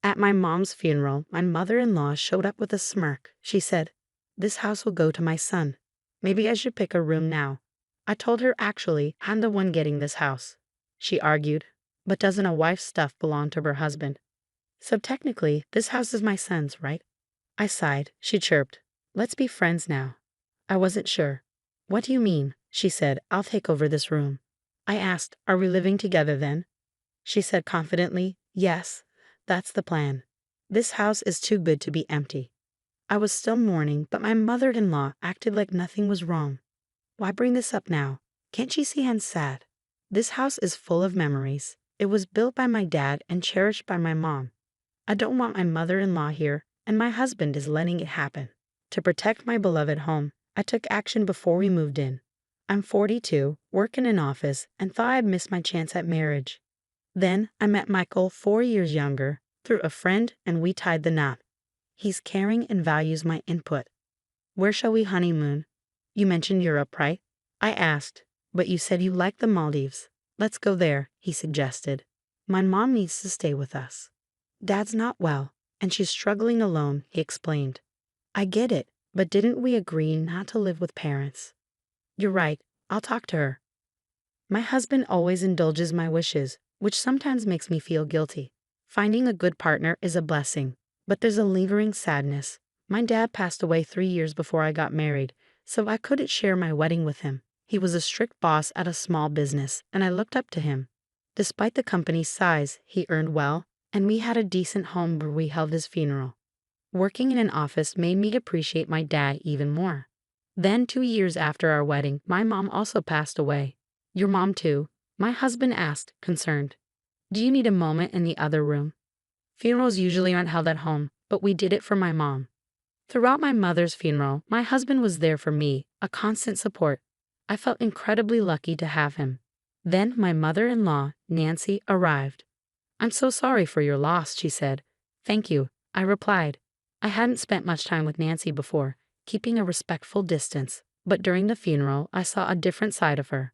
At my mom's funeral, my mother-in-law showed up with a smirk. She said, "This house will go to my son. Maybe I should pick a room now." I told her actually, I'm the one getting this house. She argued, "But doesn't a wife's stuff belong to her husband? So technically, this house is my son's, right?" I sighed. She chirped, "Let's be friends now." I wasn't sure. "What do you mean?" She said, "I'll take over this room." I asked, "Are we living together then?" She said confidently, "Yes, that's the plan. This house is too good to be empty." I was still mourning, but my mother-in-law acted like nothing was wrong. "Why bring this up now? Can't you see I'm sad? This house is full of memories. It was built by my dad and cherished by my mom. I don't want my mother-in-law here, and my husband is letting it happen." To protect my beloved home, I took action before we moved in. I'm 42, work in an office, and thought I'd missed my chance at marriage. Then I met Michael, 4 years younger, through a friend, and we tied the knot. He's caring and values my input. "Where shall we honeymoon?" "You mentioned Europe, right?" I asked, "But you said you liked the Maldives." "Let's go there," he suggested. "My mom needs to stay with us. Dad's not well, and she's struggling alone," he explained. "I get it, but didn't we agree not to live with parents?" "You're right, I'll talk to her." My husband always indulges my wishes, which sometimes makes me feel guilty. Finding a good partner is a blessing, but there's a lingering sadness. My dad passed away 3 years before I got married, so I couldn't share my wedding with him. He was a strict boss at a small business, and I looked up to him. Despite the company's size, he earned well, and we had a decent home where we held his funeral. Working in an office made me appreciate my dad even more. Then 2 years after our wedding, my mom also passed away. "Your mom too?" my husband asked, concerned. "Do you need a moment in the other room?" Funerals usually aren't held at home, but we did it for my mom. Throughout my mother's funeral, my husband was there for me, a constant support. I felt incredibly lucky to have him. Then my mother-in-law, Nancy, arrived. "I'm so sorry for your loss," she said. "Thank you," I replied. I hadn't spent much time with Nancy before, keeping a respectful distance, but during the funeral, I saw a different side of her.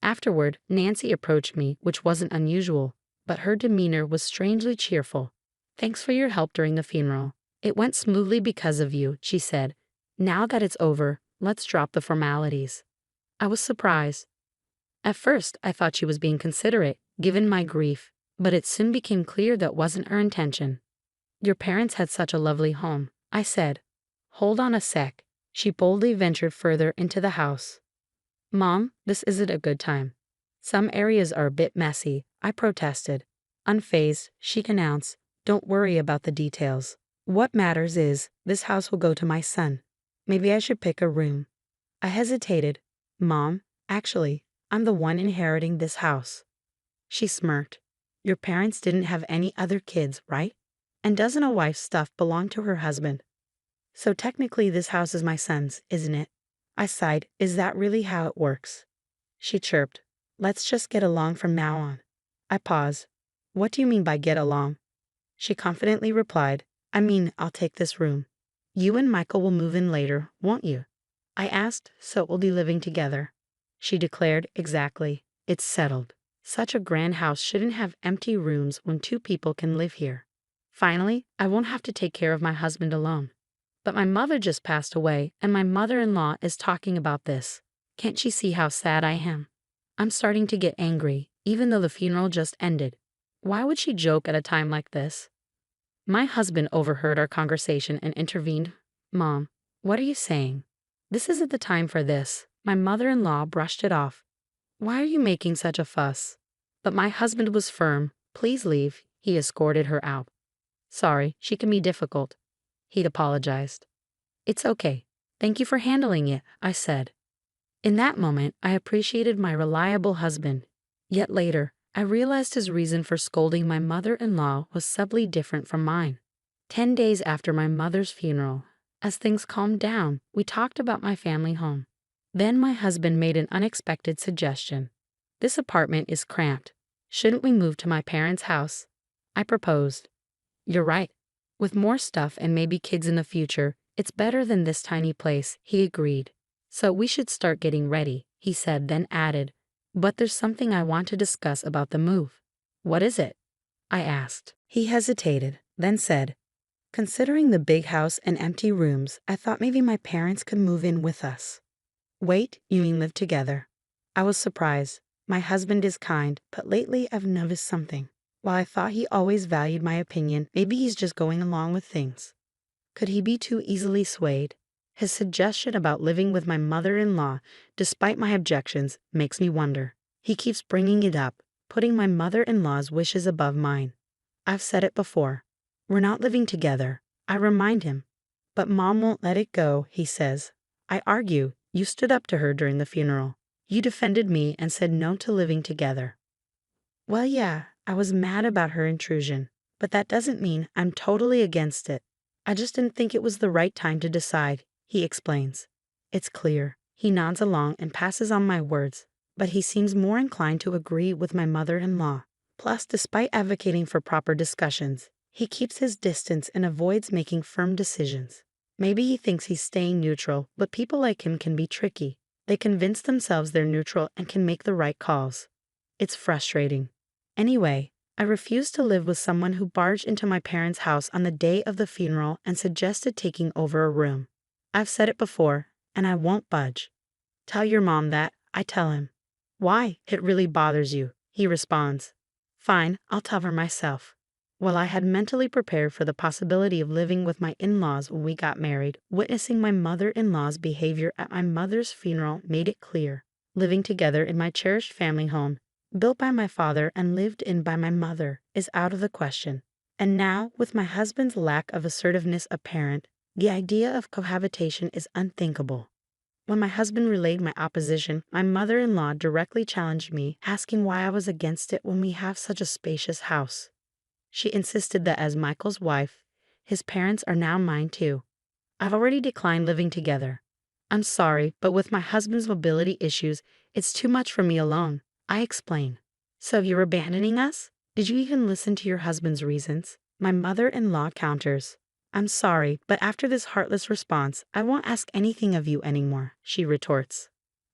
Afterward, Nancy approached me, which wasn't unusual, but her demeanor was strangely cheerful. "Thanks for your help during the funeral. It went smoothly because of you," she said. "Now that it's over, let's drop the formalities." I was surprised. At first, I thought she was being considerate, given my grief, but it soon became clear that wasn't her intention. "Your parents had such a lovely home," I said. "Hold on a sec." She boldly ventured further into the house. "Mom, this isn't a good time. Some areas are a bit messy," I protested. Unfazed, she announced, "Don't worry about the details. What matters is, this house will go to my son. Maybe I should pick a room." I hesitated. "Mom, actually, I'm the one inheriting this house." She smirked. "Your parents didn't have any other kids, right? And doesn't a wife's stuff belong to her husband? So technically this house is my son's, isn't it?" I sighed. "Is that really how it works?" She chirped. "Let's just get along from now on." I paused. "What do you mean by get along?" She confidently replied, "I mean, I'll take this room. You and Michael will move in later, won't you?" I asked, "So we'll be living together?" She declared, "Exactly. It's settled. Such a grand house shouldn't have empty rooms when 2 people can live here. Finally, I won't have to take care of my husband alone." But my mother just passed away, and my mother-in-law is talking about this. Can't she see how sad I am? I'm starting to get angry, even though the funeral just ended. Why would she joke at a time like this? My husband overheard our conversation and intervened. "Mom, what are you saying? This isn't the time for this." My mother-in-law brushed it off. "Why are you making such a fuss?" But my husband was firm. "Please leave." He escorted her out. "Sorry, she can be difficult." He'd apologized. "It's okay. Thank you for handling it," I said. In that moment, I appreciated my reliable husband. Yet later, I realized his reason for scolding my mother-in-law was subtly different from mine. 10 days after my mother's funeral, as things calmed down, we talked about my family home. Then my husband made an unexpected suggestion. "This apartment is cramped. Shouldn't we move to my parents' house?" I proposed. "You're right. With more stuff and maybe kids in the future, it's better than this tiny place," he agreed. "So we should start getting ready," he said, then added, "But there's something I want to discuss about the move." "What is it?" I asked. He hesitated. then said, "Considering the big house and empty rooms, I thought maybe my parents could move in with us." "Wait, you mean live together?" I was surprised. My husband is kind, but lately I've noticed something. While I thought he always valued my opinion, maybe he's just going along with things. Could he be too easily swayed? His suggestion about living with my mother-in-law, despite my objections, makes me wonder. He keeps bringing it up, putting my mother-in-law's wishes above mine. I've said it before. We're not living together. I remind him. But Mom won't let it go, he says. I argue. You stood up to her during the funeral. You defended me and said no to living together. Well, yeah, I was mad about her intrusion, but that doesn't mean I'm totally against it. I just didn't think it was the right time to decide, he explains. It's clear. He nods along and passes on my words, but he seems more inclined to agree with my mother-in-law. Plus, despite advocating for proper discussions, he keeps his distance and avoids making firm decisions. Maybe he thinks he's staying neutral, but people like him can be tricky. They convince themselves they're neutral and can make the right calls. It's frustrating. Anyway, I refused to live with someone who barged into my parents' house on the day of the funeral and suggested taking over a room. I've said it before, and I won't budge. Tell your mom that, I tell him. Why? It really bothers you, he responds. Fine, I'll tell her myself. Well, I had mentally prepared for the possibility of living with my in-laws when we got married. Witnessing my mother-in-law's behavior at my mother's funeral made it clear. Living together in my cherished family home, built by my father and lived in by my mother, is out of the question. And now, with my husband's lack of assertiveness apparent, the idea of cohabitation is unthinkable. When my husband relayed my opposition, my mother-in-law directly challenged me, asking why I was against it when we have such a spacious house. She insisted that as Michael's wife, his parents are now mine too. I've already declined living together. I'm sorry, but with my husband's mobility issues, it's too much for me alone, I explain. So you're abandoning us? Did you even listen to your husband's reasons? My mother-in-law counters. I'm sorry, but after this heartless response, I won't ask anything of you anymore, she retorts.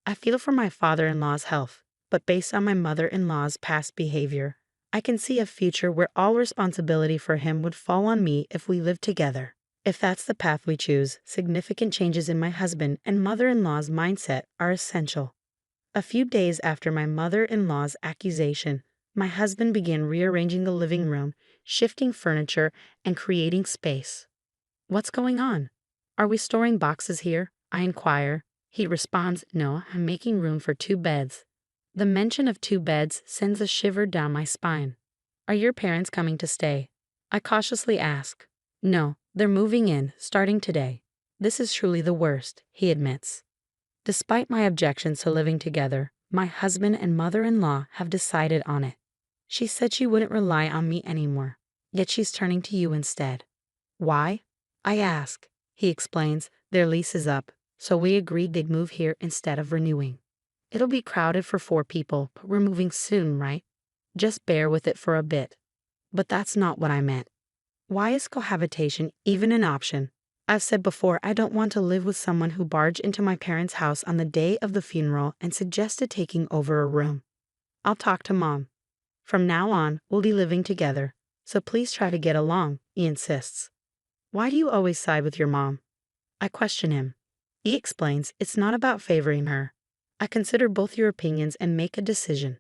I feel for my father-in-law's health, but based on my mother-in-law's past behavior, I can see a future where all responsibility for him would fall on me if we lived together. If that's the path we choose, significant changes in my husband and mother-in-law's mindset are essential. A few days after my mother-in-law's accusation, my husband began rearranging the living room, shifting furniture, and creating space. What's going on? Are we storing boxes here? I inquire. He responds, no, I'm making room for 2 beds. The mention of 2 beds sends a shiver down my spine. Are your parents coming to stay? I cautiously ask. No, they're moving in, starting today. This is truly the worst, he admits. Despite my objections to living together, my husband and mother-in-law have decided on it. She said she wouldn't rely on me anymore, yet she's turning to you instead. Why? I ask. He explains, their lease is up, so we agreed they'd move here instead of renewing. It'll be crowded for 4 people, but we're moving soon, right? Just bear with it for a bit. But that's not what I meant. Why is cohabitation even an option? I've said before I don't want to live with someone who barged into my parents' house on the day of the funeral and suggested taking over a room. I'll talk to Mom. From now on, we'll be living together, so please try to get along, he insists. Why do you always side with your mom? I question him. He explains it's not about favoring her. I consider both your opinions and make a decision.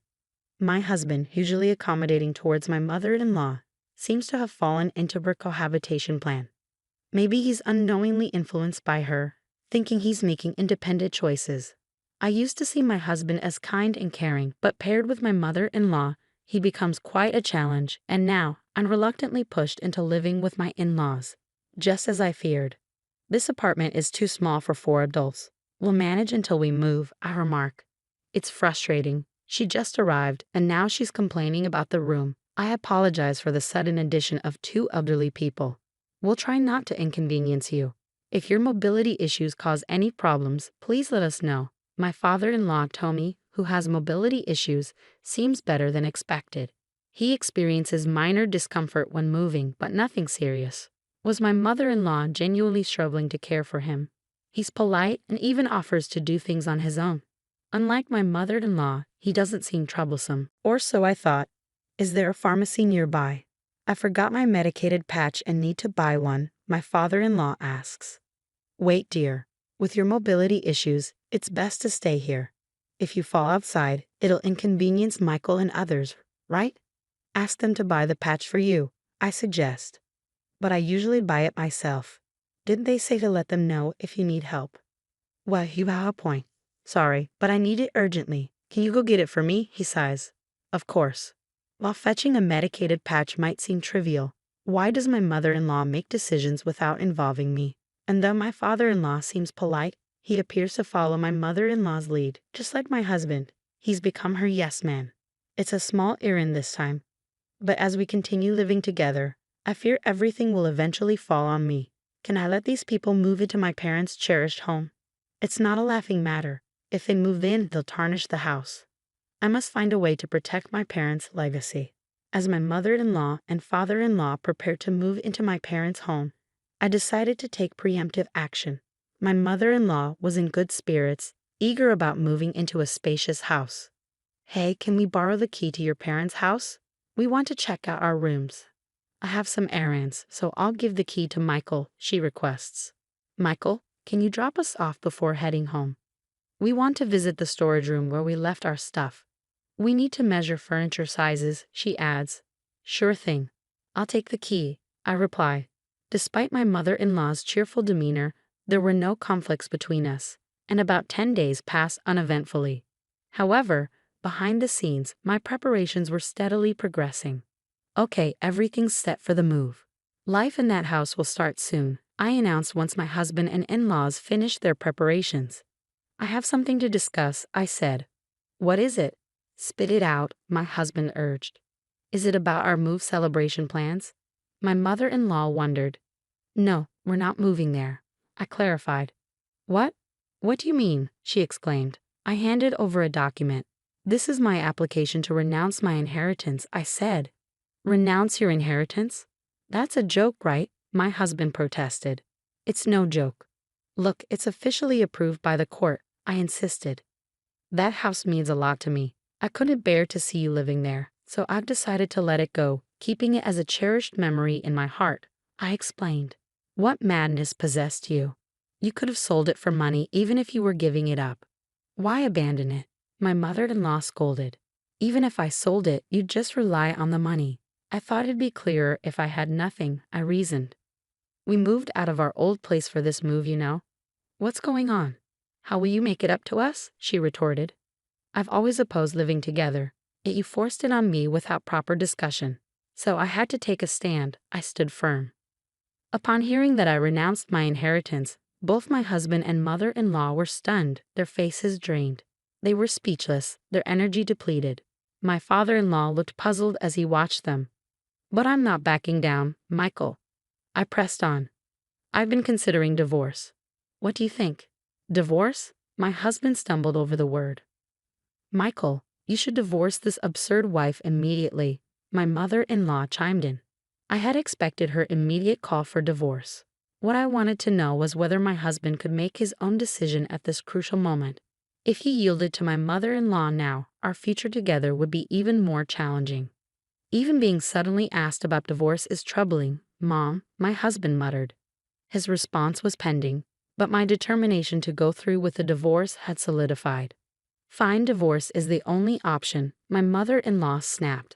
My husband, usually accommodating towards my mother-in-law, seems to have fallen into her cohabitation plan. Maybe he's unknowingly influenced by her, thinking he's making independent choices. I used to see my husband as kind and caring, but paired with my mother-in-law, he becomes quite a challenge, and now I'm reluctantly pushed into living with my in-laws, just as I feared. This apartment is too small for 4 adults. We'll manage until we move, I remark. It's frustrating. She just arrived, and now she's complaining about the room. I apologize for the sudden addition of 2 elderly people. We'll try not to inconvenience you. If your mobility issues cause any problems, please let us know. My father-in-law, Tommy, who has mobility issues, seems better than expected. He experiences minor discomfort when moving, but nothing serious. Was my mother-in-law genuinely struggling to care for him? He's polite and even offers to do things on his own. Unlike my mother-in-law, he doesn't seem troublesome, or so I thought. Is there a pharmacy nearby? I forgot my medicated patch and need to buy one, my father-in-law asks. Wait, dear. With your mobility issues, it's best to stay here. If you fall outside, it'll inconvenience Michael and others, right? Ask them to buy the patch for you, I suggest. But I usually buy it myself. Didn't they say to let them know if you need help? Well, you have a point. Sorry, but I need it urgently. Can you go get it for me? He sighs. Of course. While fetching a medicated patch might seem trivial, why does my mother-in-law make decisions without involving me? And though my father-in-law seems polite, he appears to follow my mother-in-law's lead, just like my husband. He's become her yes man. It's a small errand this time, but as we continue living together, I fear everything will eventually fall on me. Can I let these people move into my parents' cherished home? It's not a laughing matter. If they move in, they'll tarnish the house. I must find a way to protect my parents' legacy. As my mother-in-law and father-in-law prepared to move into my parents' home, I decided to take preemptive action. My mother-in-law was in good spirits, eager about moving into a spacious house. Hey, can we borrow the key to your parents' house? We want to check out our rooms. I have some errands, so I'll give the key to Michael, she requests. Michael, can you drop us off before heading home? We want to visit the storage room where we left our stuff. We need to measure furniture sizes, she adds. Sure thing. I'll take the key, I reply. Despite my mother-in-law's cheerful demeanor, there were no conflicts between us, and about 10 days passed uneventfully. However, behind the scenes, my preparations were steadily progressing. Okay, everything's set for the move. Life in that house will start soon, I announced once my husband and in-laws finished their preparations. I have something to discuss, I said. What is it? Spit it out, my husband urged. Is it about our move celebration plans? My mother-in-law wondered. No, we're not moving there, I clarified. What? What do you mean? She exclaimed. I handed over a document. This is my application to renounce my inheritance, I said. Renounce your inheritance? That's a joke, right? My husband protested. It's no joke. Look, it's officially approved by the court, I insisted. That house means a lot to me. I couldn't bear to see you living there, so I've decided to let it go, keeping it as a cherished memory in my heart, I explained. What madness possessed you? You could have sold it for money even if you were giving it up. Why abandon it? My mother-in-law scolded. Even if I sold it, you'd just rely on the money. I thought it'd be clearer if I had nothing, I reasoned. We moved out of our old place for this move, you know. What's going on? How will you make it up to us? She retorted. I've always opposed living together, yet you forced it on me without proper discussion. So I had to take a stand. I stood firm. Upon hearing that I renounced my inheritance, both my husband and mother-in-law were stunned, their faces drained. They were speechless, their energy depleted. My father-in-law looked puzzled as he watched them. But I'm not backing down, Michael. I pressed on. I've been considering divorce. What do you think? Divorce? My husband stumbled over the word. Michael, you should divorce this absurd wife immediately, my mother-in-law chimed in. I had expected her immediate call for divorce. What I wanted to know was whether my husband could make his own decision at this crucial moment. If he yielded to my mother-in-law now, our future together would be even more challenging. Even being suddenly asked about divorce is troubling, Mom, my husband muttered. His response was pending, but my determination to go through with the divorce had solidified. Fine, divorce is the only option, my mother-in-law snapped.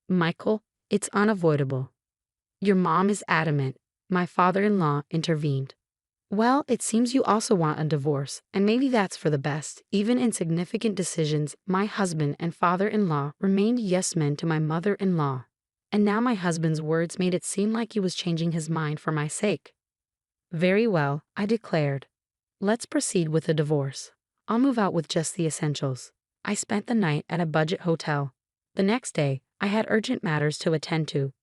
Michael, it's unavoidable. Your mom is adamant, my father-in-law intervened. Well, it seems you also want a divorce, and maybe that's for the best. Even in significant decisions, my husband and father-in-law remained yes-men to my mother-in-law. And now my husband's words made it seem like he was changing his mind for my sake. Very well, I declared. Let's proceed with the divorce. I'll move out with just the essentials. I spent the night at a budget hotel. The next day, I had urgent matters to attend to,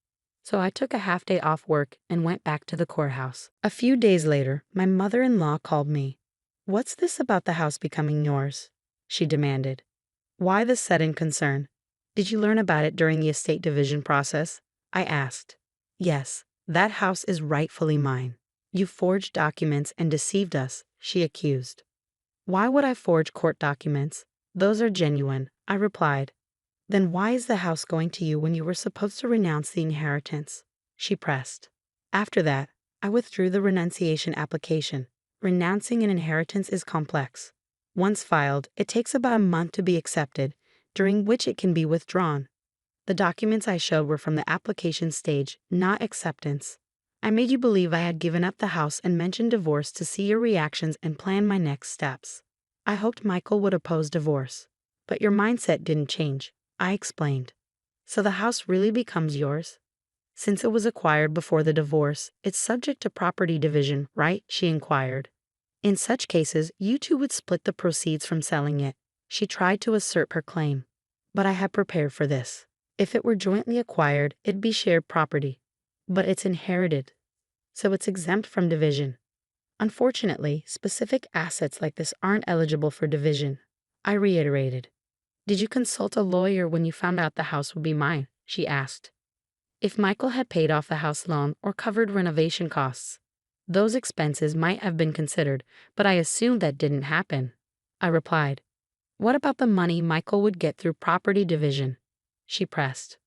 so I took a half-day off work and went back to the courthouse. A few days later, my mother-in-law called me. What's this about the house becoming yours? She demanded. Why this sudden concern? Did you learn about it during the estate division process? I asked. Yes, that house is rightfully mine. You forged documents and deceived us, she accused. Why would I forge court documents? Those are genuine, I replied. Then why is the house going to you when you were supposed to renounce the inheritance? She pressed. After that, I withdrew the renunciation application. Renouncing an inheritance is complex. Once filed, it takes about a month to be accepted, during which it can be withdrawn. The documents I showed were from the application stage, not acceptance. I made you believe I had given up the house and mentioned divorce to see your reactions and plan my next steps. I hoped Michael would oppose divorce. But your mindset didn't change, I explained. So the house really becomes yours? Since it was acquired before the divorce, it's subject to property division, right? She inquired. In such cases, you two would split the proceeds from selling it. She tried to assert her claim. But I had prepared for this. If it were jointly acquired, it'd be shared property. But it's inherited, so it's exempt from division. Unfortunately, specific assets like this aren't eligible for division. I reiterated. Did you consult a lawyer when you found out the house would be mine? She asked. If Michael had paid off the house loan or covered renovation costs, those expenses might have been considered, but I assumed that didn't happen. I replied. What about the money Michael would get through property division? She pressed.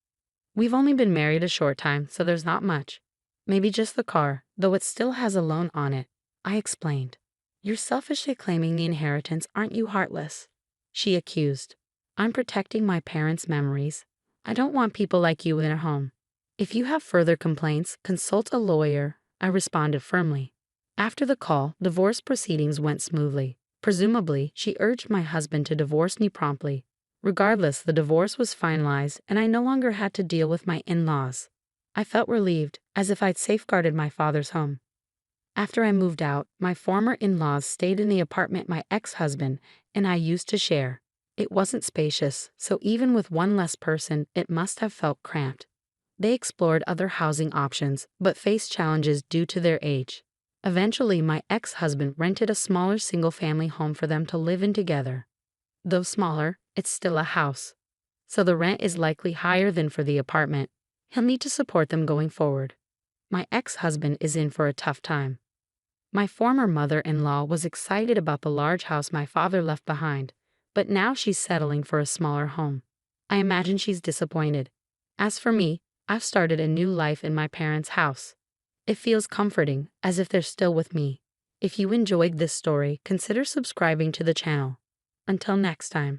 We've only been married a short time, so there's not much. Maybe just the car, though it still has a loan on it. I explained. You're selfishly claiming the inheritance, aren't you, heartless? She accused. I'm protecting my parents' memories. I don't want people like you in their home. If you have further complaints, consult a lawyer, I responded firmly. After the call, divorce proceedings went smoothly. Presumably, she urged my husband to divorce me promptly. Regardless, the divorce was finalized and I no longer had to deal with my in-laws. I felt relieved, as if I'd safeguarded my father's home. After I moved out, my former in-laws stayed in the apartment my ex-husband and I used to share. It wasn't spacious, so even with one less person, it must have felt cramped. They explored other housing options, but faced challenges due to their age. Eventually, my ex-husband rented a smaller single-family home for them to live in together. Though smaller, it's still a house, so the rent is likely higher than for the apartment. He'll need to support them going forward. My ex-husband is in for a tough time. My former mother-in-law was excited about the large house my father left behind, but now she's settling for a smaller home. I imagine she's disappointed. As for me, I've started a new life in my parents' house. It feels comforting, as if they're still with me. If you enjoyed this story, consider subscribing to the channel. Until next time.